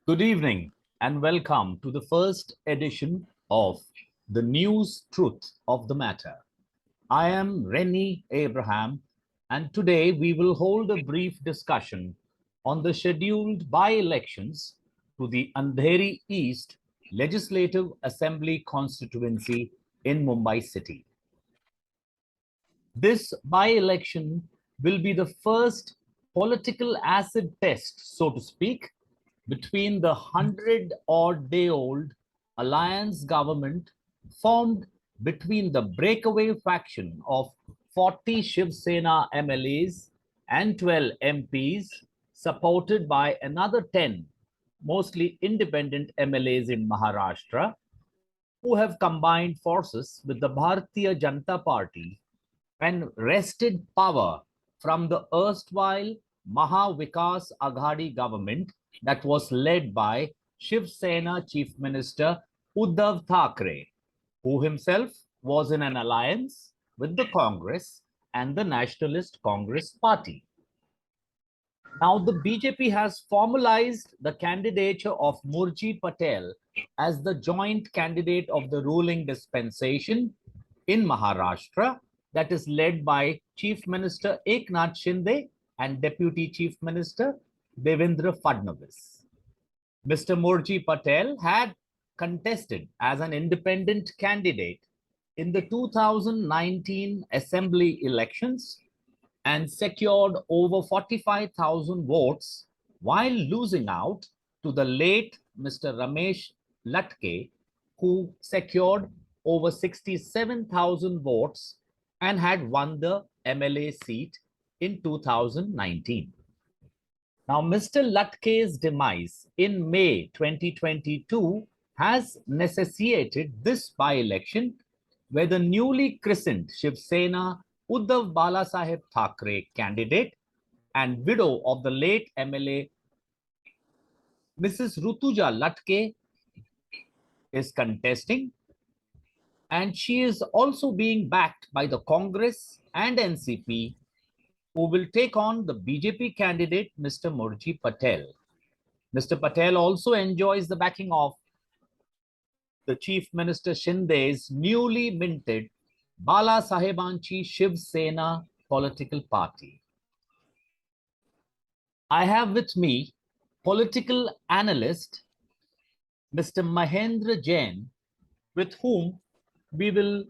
Good evening and welcome to the first edition of the News Truth of the Matter. I am Renni Abraham, and today we will hold a brief discussion on the scheduled by-elections to the Andheri East Legislative Assembly constituency in Mumbai city. This by-election will be the first political acid test, so to speak, between the 100-odd-day-old alliance government formed between the breakaway faction of 40 Shiv Sena MLAs and 12 MPs, supported by another 10, mostly independent MLAs in Maharashtra, who have combined forces with the Bharatiya Janata Party and wrested power from the erstwhile Maha Vikas Aghadi government that was led by Shiv Sena Chief Minister Uddhav Thackeray, who himself was in an alliance with the Congress and the Nationalist Congress Party. Now, the BJP has formalized the candidature of Murji Patel as the joint candidate of the ruling dispensation in Maharashtra, that is led by Chief Minister Eknath Shinde and Deputy Chief Minister Devendra Fadnavis. Mr. Murji Patel had contested as an independent candidate in the 2019 Assembly elections and secured over 45,000 votes while losing out to the late Mr. Ramesh Latke, who secured over 67,000 votes and had won the MLA seat in 2019. Now, Mr. Latke's demise in May 2022 has necessitated this by-election where the newly christened Shiv Sena Uddhav Balasaheb Thackeray candidate and widow of the late MLA Mrs. Rutuja Latke is contesting, and she is also being backed by the Congress and NCP, who will take on the BJP candidate Mr. Murji Patel. Mr. Patel also enjoys the backing of the Chief Minister Shinde's newly minted Bala Sahebanchi Shiv Sena political party. I have with me political analyst Mr. Mahendra Jain, with whom we will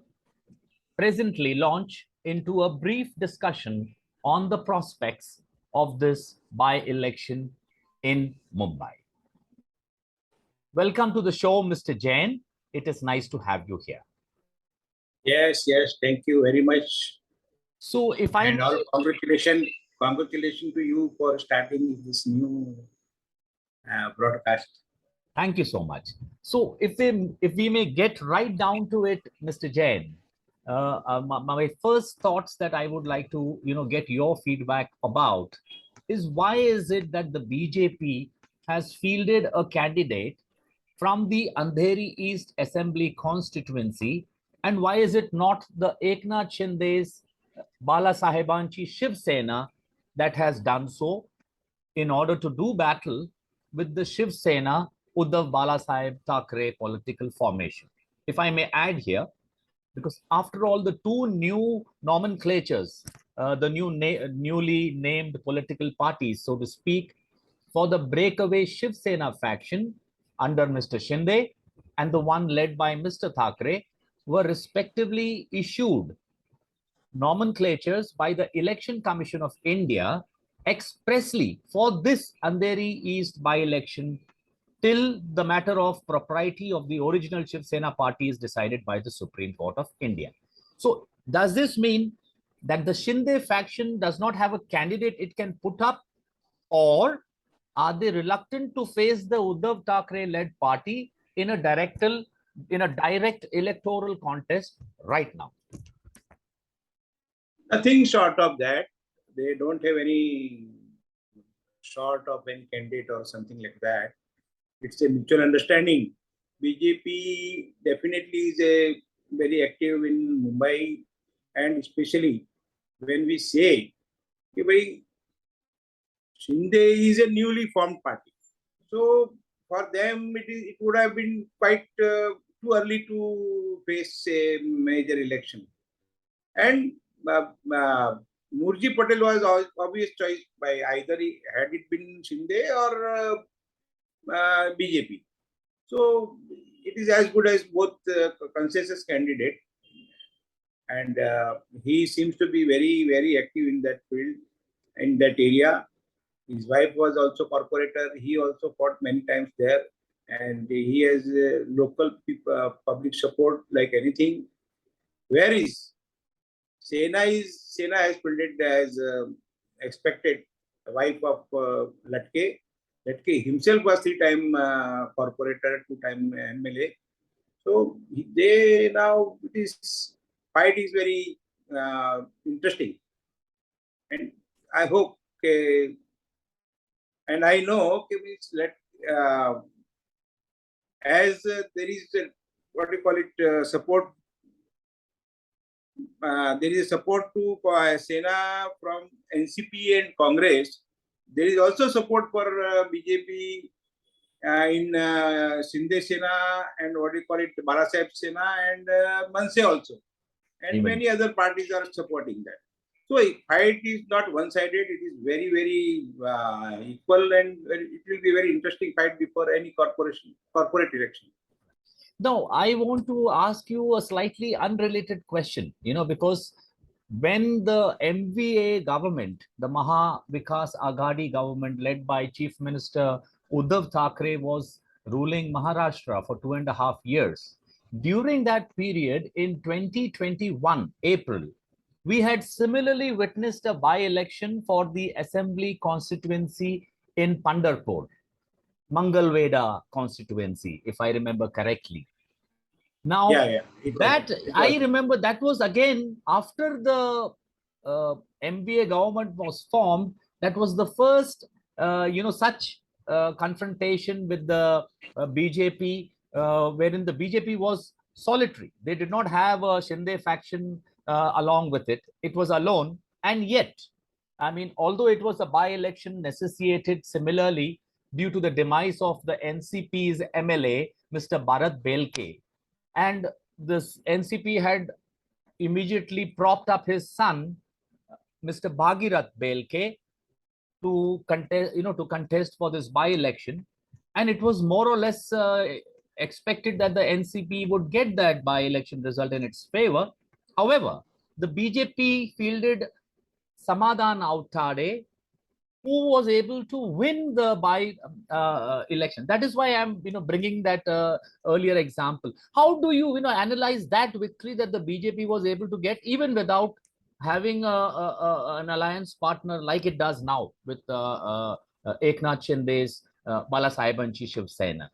presently launch into a brief discussion on the prospects of this by-election in Mumbai. Welcome to the show, Mr. Jain. It is nice to have you here. Yes, thank you very much. So if I... And all congratulations to you for starting this new broadcast. Thank you so much. So if we may get right down to it, Mr. Jain, my first thoughts that I would like to get your feedback about is, why is it that the BJP has fielded a candidate from the Andheri East Assembly constituency, and why is it not the Eknath Shinde's Bala Sahebanchi Shiv Sena that has done so in order to do battle with the Shiv Sena Uddhav Balasaheb Thackeray political formation? If I may add here, because after all, the two new nomenclatures, the newly named political parties, so to speak, for the breakaway Shiv Sena faction under Mr. Shinde and the one led by Mr. Thackeray, were respectively issued nomenclatures by the Election Commission of India expressly for this Andheri East by-election, till the matter of propriety of the original Shiv Sena party is decided by the Supreme Court of India. So does this mean that the Shinde faction does not have a candidate it can put up, or are they reluctant to face the Uddhav Thackeray-led party in a direct electoral contest right now? Nothing short of that. They don't have any short of any candidate or something like that. It's a mutual understanding. BJP definitely is very active in Mumbai, and especially when we say Shinde is a newly formed party. So for them, it would have been quite too early to face a major election. And Murji Patel was obvious choice by either had it been Shinde or BJP. So it is as good as both consensus candidate. And he seems to be very, very active in that field, in that area. His wife was also corporator. He also fought many times there. And he has local public support like anything. Where is Sena has built it as expected, wife of Latke. Latke himself was 3-time corporator, 2-time MLA. So they now, this fight is very interesting. And I hope, and I know, as there is what do you call it, support. There is support to Sena from NCP and Congress. There is also support for BJP in Shinde Sena and what do you call it, Barasaheb Sena and Manse also. And many other parties are supporting that. So fight is not one-sided. It is very, very equal, and it will be a very interesting fight before any corporate election. Now, I want to ask you a slightly unrelated question, because when the MVA government, the Maha Vikas Aghadi government led by Chief Minister Uddhav Thackeray was ruling Maharashtra for 2.5 years, during that period in 2021, April, we had similarly witnessed a by-election for the assembly constituency in Pandharpur, Mangalveda constituency, if I remember correctly. Now, I remember that was again after the MBA government was formed. That was the first, such confrontation with the BJP, wherein the BJP was solitary. They did not have a Shinde faction along with it. It was alone. And yet, I mean, although it was a by-election necessitated similarly due to the demise of the NCP's MLA, Mr. Bharat Belke, and this NCP had immediately propped up his son, Mr. Bhagirath Belke, to contest for this by-election, and it was more or less expected that the NCP would get that by-election result in its favor. However, the BJP fielded Samadhan Autade, who was able to win the by-election. That is why I'm bringing that earlier example. How do you analyze that victory that the BJP was able to get even without having an alliance partner like it does now with Eknath Shinde's Balasahebanchi Shiv Sena?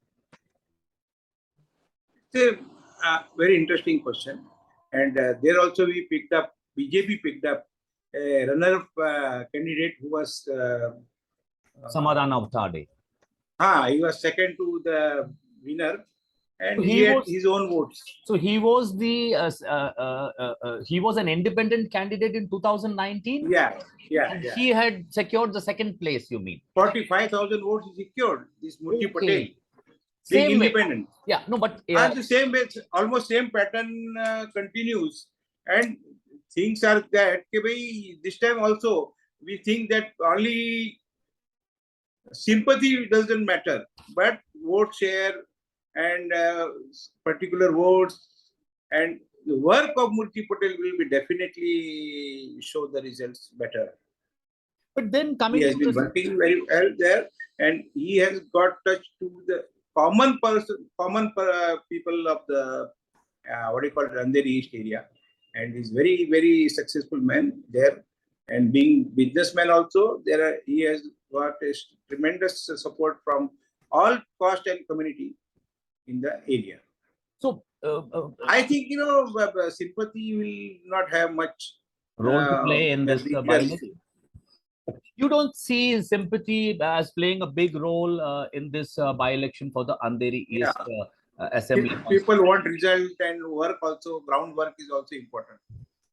It's a very interesting question. And there also BJP picked up a runner-up candidate who was Samadhan Autade. He was second to the winner, and he had his own votes. So he was he was an independent candidate in 2019. Yeah. He had secured the second place. You mean 45,000 votes he secured. This Murji Patel, being independent. Yeah, no, but the same way, almost same pattern continues, and things are that this time also we think that only sympathy doesn't matter, but vote share and particular votes and the work of Murji Patel will be definitely show the results better. But then coming, he has been working very well there, and he has got touch to the common people of the Andheri East area, and he's very, very successful man there. And being businessman also, he has got a tremendous support from all caste and community in the area. So I think sympathy will not have much role to play in this by-election. You don't see sympathy as playing a big role in this by-election for the Andheri East assembly. People want result, and work also, groundwork is also important.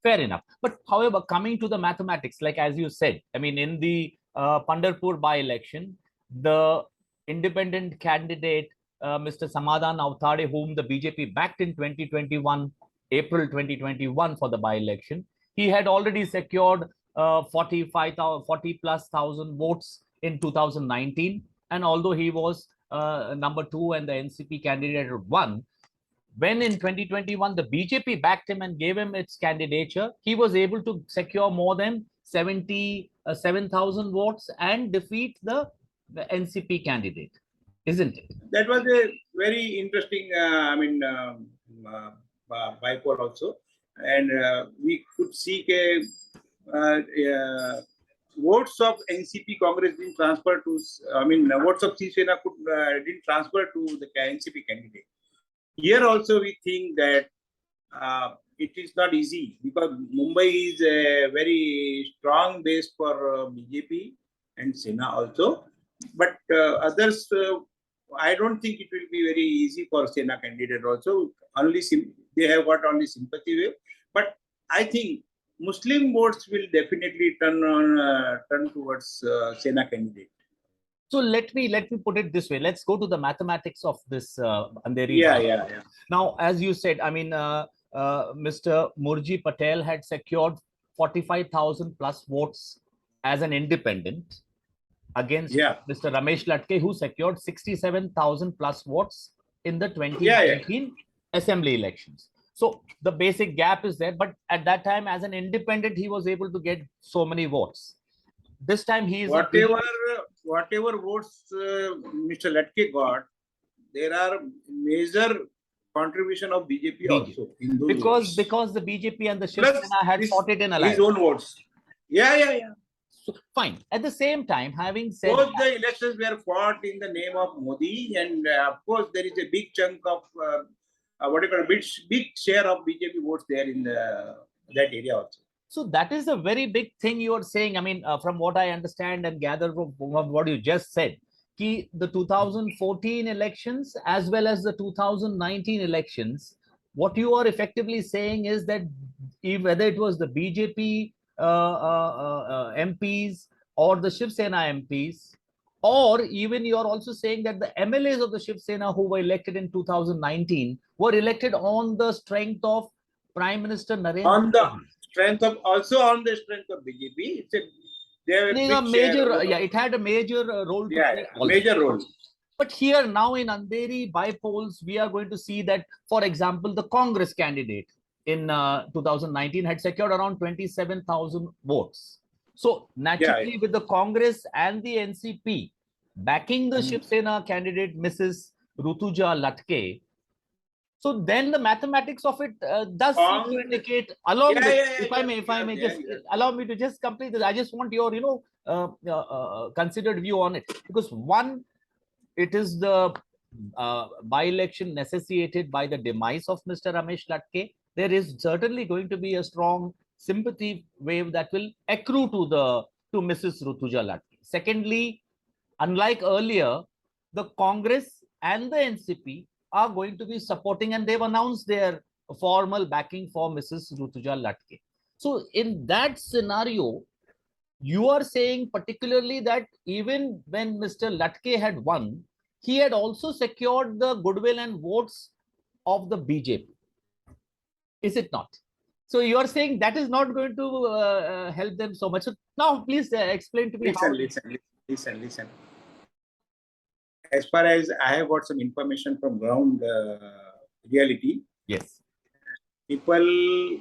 Fair enough. But however, coming to the mathematics, like as you said, I mean, in the Pandharpur by-election, the independent candidate, Mr. Samadhan Avthade, whom the BJP backed in 2021, April 2021 for the by-election. He had already secured 40 plus thousand votes in 2019. And although he was number two and the NCP candidate won, when in 2021 the BJP backed him and gave him its candidature, he was able to secure more than 77,000 votes and defeat the NCP candidate, isn't it? That was a very interesting, bypoll also. And we could see votes of NCP Congress being transferred to, votes of Sena didn't transfer to the NCP candidate. Here also we think that it is not easy because Mumbai is a very strong base for BJP and Sena also. But others, I don't think it will be very easy for Sena candidate also. Only they have got only sympathy wave. But I think Muslim votes will definitely turn towards Sena candidate. So let me put it this way. Let's go to the mathematics of this Andheri. Yeah. Now, as you said, Mr. Murji Patel had secured 45,000 plus votes as an independent against Mr. Ramesh Latke, who secured 67,000 plus votes in the 2019 assembly elections. So the basic gap is there, but at that time, as an independent, he was able to get so many votes. This time, he is whatever votes Mr. Latke got, there are major contribution of BJP also in those because the BJP and the Shiv Sena had fought it in alliance. His own votes. Yeah. So, fine. At the same time, having said both the elections were fought in the name of Modi, and of course there is a big chunk of big share of BJP votes there in that area also. So that is a very big thing you are saying. From what I understand and gather from what you just said, the 2014 elections as well as the 2019 elections, what you are effectively saying is that whether it was the BJP MPs or the Shiv Sena MPs, or even you are also saying that the MLAs of the Shiv Sena who were elected in 2019 were elected on the strength of Prime Minister Narendra on the strength of BJP. It had a major role to play. Major role. But here now in Andheri by polls, we are going to see that, for example, the Congress candidate in 2019 had secured around 27,000 votes. So naturally, with the Congress and the NCP backing the Shiv Sena candidate, Mrs. Rutuja Latke, so then the mathematics of it does seem to indicate, along with, if I may just allow me to just complete this. I just want your, considered view on it, because one, it is the by-election necessitated by the demise of Mr. Ramesh Latke. There is certainly going to be a strong sympathy wave that will accrue to Mrs. Rutuja Latke. Secondly, unlike earlier, the Congress and the NCP are going to be supporting, and they've announced their formal backing for Mrs. Rutuja Latke. So in that scenario, you are saying particularly that even when Mr. Latke had won, he had also secured the goodwill and votes of the BJP. Is it not? So you are saying that is not going to help them so much. So now please explain to me Listen. As far as I have got some information from ground reality, yes, people,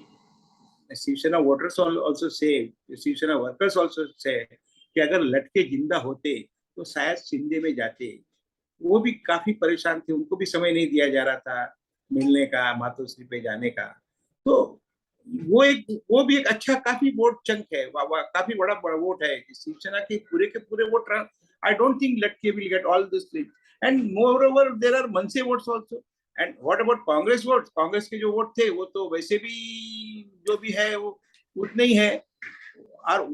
Shiv Sena voters also say, Shiv Sena workers also say कि अगर लटके जिंदा होते तो शायद शिंदे में जाते. वो भी काफी परेशान थे, उनको भी समय नहीं दिया जा रहा था मिलने का, मातोश्री पे जाने का. तो वो भी एक अच्छा काफी वोट चंक है, काफी बड़ा वोट है. शिव सेना के पूरे vote, I don't think Latke will get all this thing. And moreover, there are Manse votes also. And what about Congress votes? Congress के जो वोट थे वो तो वैसे भी जो भी है वो उतने ही है. और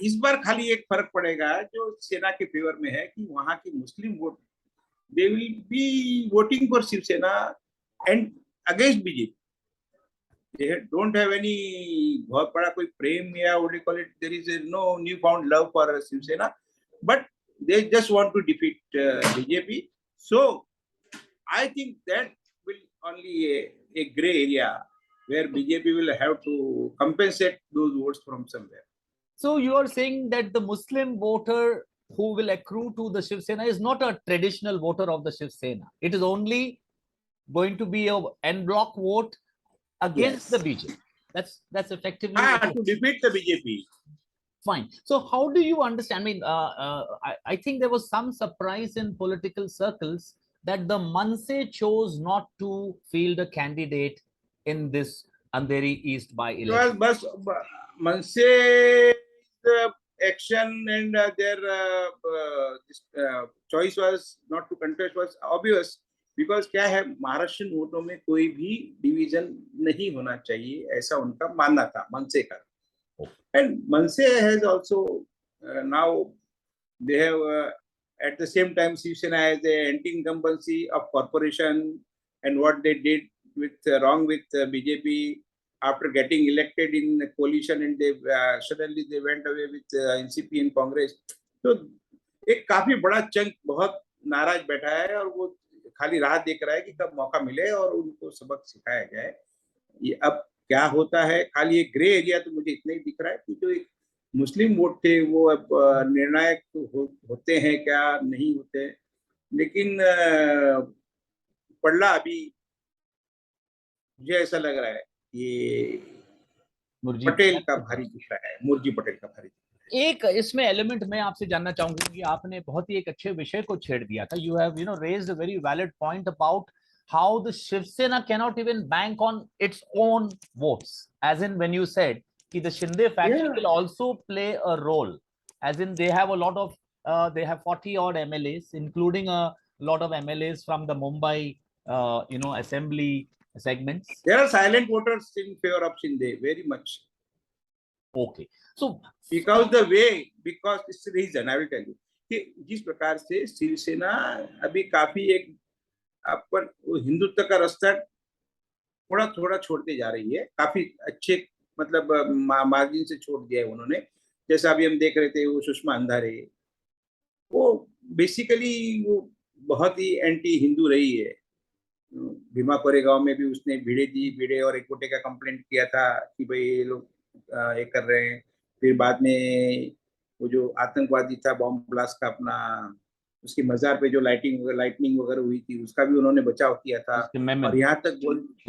इस बार खाली एक फर्क पड़ेगा जो सेना के फेवर में है कि वहां की मुस्लिम vote, they will be voting for Shiv Sena and against BJP. They don't have any बहुत बड़ा कोई प्रेम या what do you call it, there is no newfound love for Shiv Sena, but They just want to defeat BJP. So I think that will only a gray area where BJP will have to compensate those votes from somewhere. So you are saying that the Muslim voter who will accrue to the Shiv Sena is not a traditional voter of the Shiv Sena. It is only going to be a en bloc vote against the Yes. BJP. That's effectively what To defeat the BJP. fine. So how do you understand? I mean, I think there was some surprise in political circles that the Manse chose not to field a candidate in this Andheri East Because by-election. Manse the action and their choice was not to contest was obvious. Because क्या है महाराष्ट्र वोटों में कोई भी division नहीं होना चाहिए ऐसा उनका मानना था मनसे का and MNS has also now they have at the same time Shiv has the anti-incumbency of corporation and what they did with wrong with BJP after getting elected in the coalition and they suddenly they went away with NCP in Congress. तो एक काफी बड़ा chunk बहुत नाराज बैठा है और वो खाली राह देख रहा है कि कब मौका मिले और उनको सबक सिखाया जाए. ये अब क्या होता है खाली एक ग्रे एरिया तो मुझे इतना ही दिख रहा है कि जो एक मुस्लिम वोट थे वो अब निर्णायक होते हैं क्या नहीं होते, लेकिन पड़ला अभी मुझे ऐसा लग रहा है ये पटेल का भारी दिख रहा है, मुर्जी पटेल का भारी. एक इसमें एलिमेंट मैं आपसे जानना चाहूंगा कि आपने बहुत ही एक अच्छे विषय को छेड़ दिया था. You have raised a very valid point about how the Shiv Sena cannot even bank on its own votes, as in when you said that the Shinde faction will also play a role, as in they have a lot of they have 40 odd MLAs, including a lot of MLAs from the Mumbai assembly segments. There are silent voters in favor of Shinde very much. Okay, so because the way, because it's the reason I will tell you कि जिस प्रकार से शिवसेना अभी काफी एक अपन हिंदुत्व का रास्ता थोड़ा थोड़ा छोड़ते जा रही है, काफी अच्छे मतलब मार्जिन से छोड़ दिया है उन्होंने. जैसा अभी हम देख रहे थे वो सुषमा अंधारे, वो बेसिकली वो बहुत ही एंटी हिंदू रही है. भीमा कोरेगांव में भी उसने भिड़े और एक कोटे का कंप्लेंट किया था कि भाई ये लोग ये कर रहे हैं. फिर बाद में वो जो आतंकवादी था बॉम्ब ब्लास्ट का अपना उसकी मजार पे जो लाइटनिंग वगैरह हुई थी उसका भी उन्होंने बचाव किया था. और यहाँ तक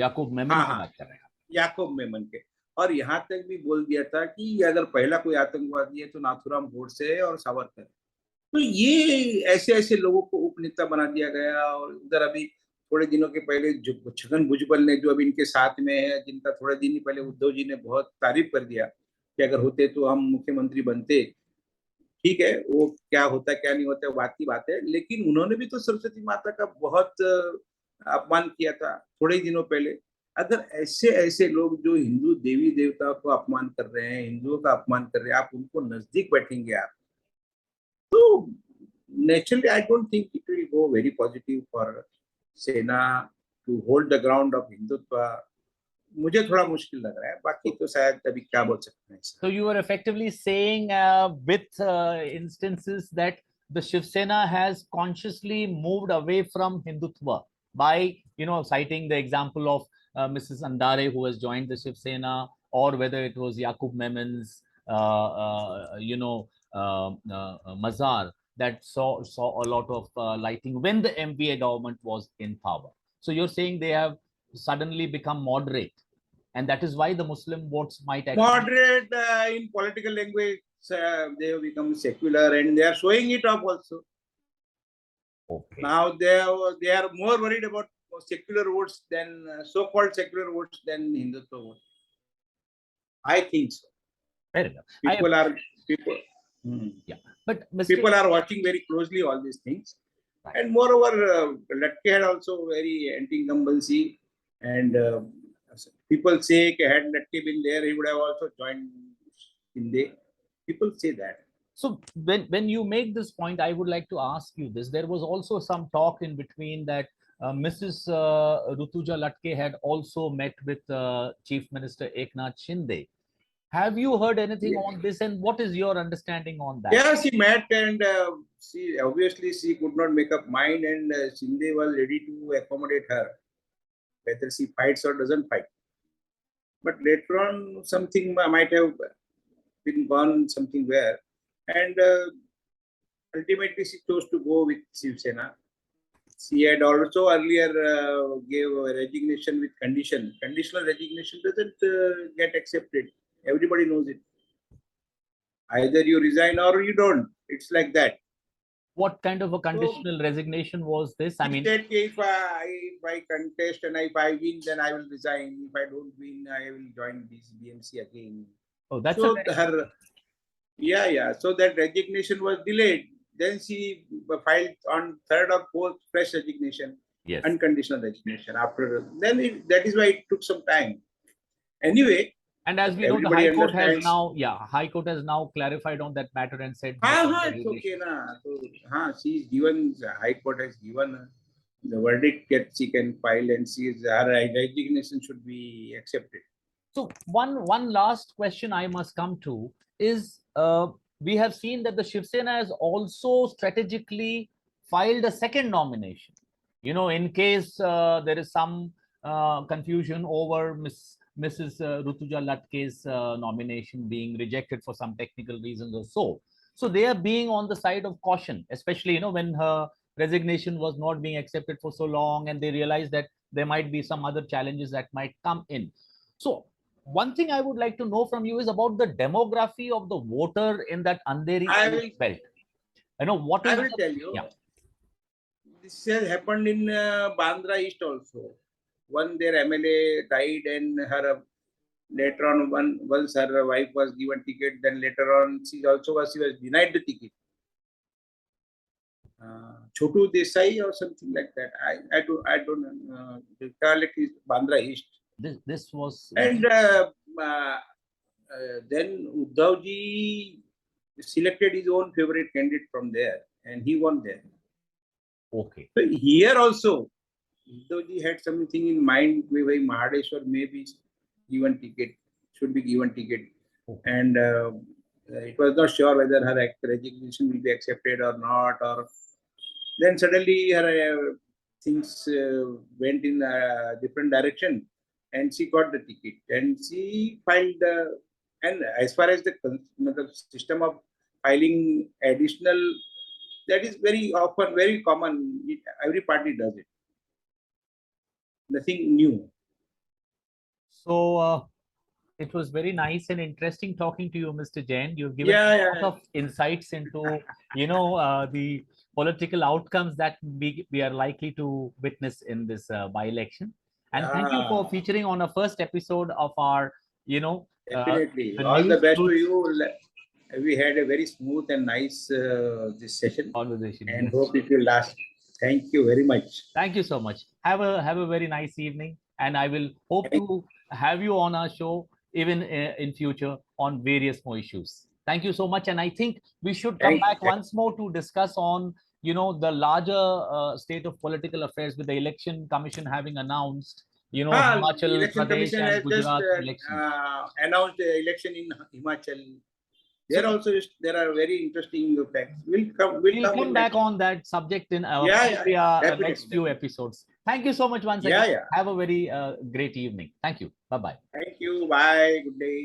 याकूब मेमन की बात कर रहे हैं, याकूब मेमन के, और यहाँ तक भी बोल दिया था कि अगर पहला कोई आतंकवादी है तो नाथुराम गोडसे है और सावरकर. तो ये ऐसे ऐसे लोगों को उपनेता बना दिया गया. और उधर अभी थोड़े दिनों के पहले छगन भुजबल ने जो अभी इनके साथ में है, जिनका थोड़े दिन ही पहले उद्धव जी ने बहुत तारीफ कर दिया कि अगर होते तो हम मुख्यमंत्री बनते. ठीक है, वो क्या होता क्या नहीं होता बात की बात है, लेकिन उन्होंने भी तो सरस्वती माता का बहुत अपमान किया था थोड़े ही दिनों पहले. अगर ऐसे ऐसे लोग जो हिंदू देवी देवता को अपमान कर रहे हैं, हिंदुओं का अपमान कर रहे हैं, आप उनको नजदीक बैठेंगे आप, तो naturally I don't think it will go very positive for Sena to hold the ground of Hindutva. मुझे थोड़ा मुश्किल लग रहा है, बाकी तो शायद अभी क्या बोल सकते हैं. So you are effectively saying with instances that the Shiv Sena has consciously moved away from Hindutva by citing the example of Mrs. Andare who has joined the Shiv Sena, or whether it was Yakub Memon's Mazar that saw a lot of lighting when the MVA government was in power. So you're saying they have suddenly become moderate, and that is why the Muslim votes might actually moderate in political language. They have become secular and they are showing it off also. Okay. Now they are more worried about secular votes than so-called secular votes than Hindutva votes. I think so. Fair enough. People are watching very closely all these things. Right. And moreover, Latke had also very anti-incumbency, and people say had Latke been there, he would have also joined Shinde. People say that. So when you make this point, I would like to ask you this. There was also some talk in between that Mrs. Rutuja Latke had also met with Chief Minister Eknath Shinde Have you heard anything Yeah. on this, and what is your understanding on that? Yeah, she met and she obviously she could not make up mind, and Shinde was ready to accommodate her, whether she fights or doesn't fight. But later on, something might have been gone something where, and ultimately she chose to go with Shiv Sena. She had also earlier gave a resignation with condition. Conditional resignation doesn't get accepted. Everybody knows it. Either you resign or you don't. It's like that. What kind of a So conditional resignation was this? I he mean, said, if I contest and if I win, then I will resign. If I don't win, I will join this BMC again. oh, that's a So very her, yeah. So that resignation was delayed. Then she filed on third or fourth fresh resignation, yes. unconditional resignation. After then, that is why it took some time. Anyway, And as we know, the everybody High Court has understands. now, High Court has now clarified on that matter and said no further It's okay, relations. na. So, she's given, the High Court has given the verdict that she can file, and her resignation should be accepted. So one last question I must come to is we have seen that the Shiv Sena has also strategically filed a second nomination. In case there is some confusion over Mrs. Rutuja Latke's nomination being rejected for some technical reasons or so. So they are being on the side of caution, especially when her resignation was not being accepted for so long, and they realized that there might be some other challenges that might come in. So one thing I would like to know from you is about the demography of the voter in that Andheri I East will, belt. What I is will the, tell you, yeah, this has happened in Bandra East also. One their MLA died, and her later on, once her wife was given ticket, then later on she was denied the ticket. Chotu Desai or something like that. I don't know. The dialect is Bandra East. this was And then Uddhavji selected his own favorite candidate from there, and he won there. okay. So here also, Uddhavji had something in mind where Mahadeshwar maybe given ticket, should be given ticket. Okay. And it was not sure whether her resignation will be accepted or not. Or then suddenly her things went in a different direction, and she got the ticket, and she filed. And as far as the system of filing additional, that is very often very common. Every party does it. Nothing new. So it was very nice and interesting talking to you, Mr. Jain. You've given Yeah, a lot yeah. of insights into, the political outcomes that we are likely to witness in this by-election. And thank you for Ah, featuring on a first episode of our, definitely. the All the news best to truths you. We had a very smooth and nice this session, conversation. and Yes. hope it will last. Thank you very much. Thank you so much. Have a very nice evening, and I will hope to have you on our show even in future on various more issues. Thank you so much, and I think we should come Thank back you. once more to discuss on the larger state of political affairs with the election commission having announced The Himachal election Pradesh commission and has just Gujarat elections. announced the election in Himachal. So There are very interesting facts. We'll we'll come come in back next. on that subject in Yeah, probably our definitely, next few definitely. episodes. Thank you so much once again. Yeah. Have a very great evening. Thank you. Bye bye. Thank you. Bye. Good day.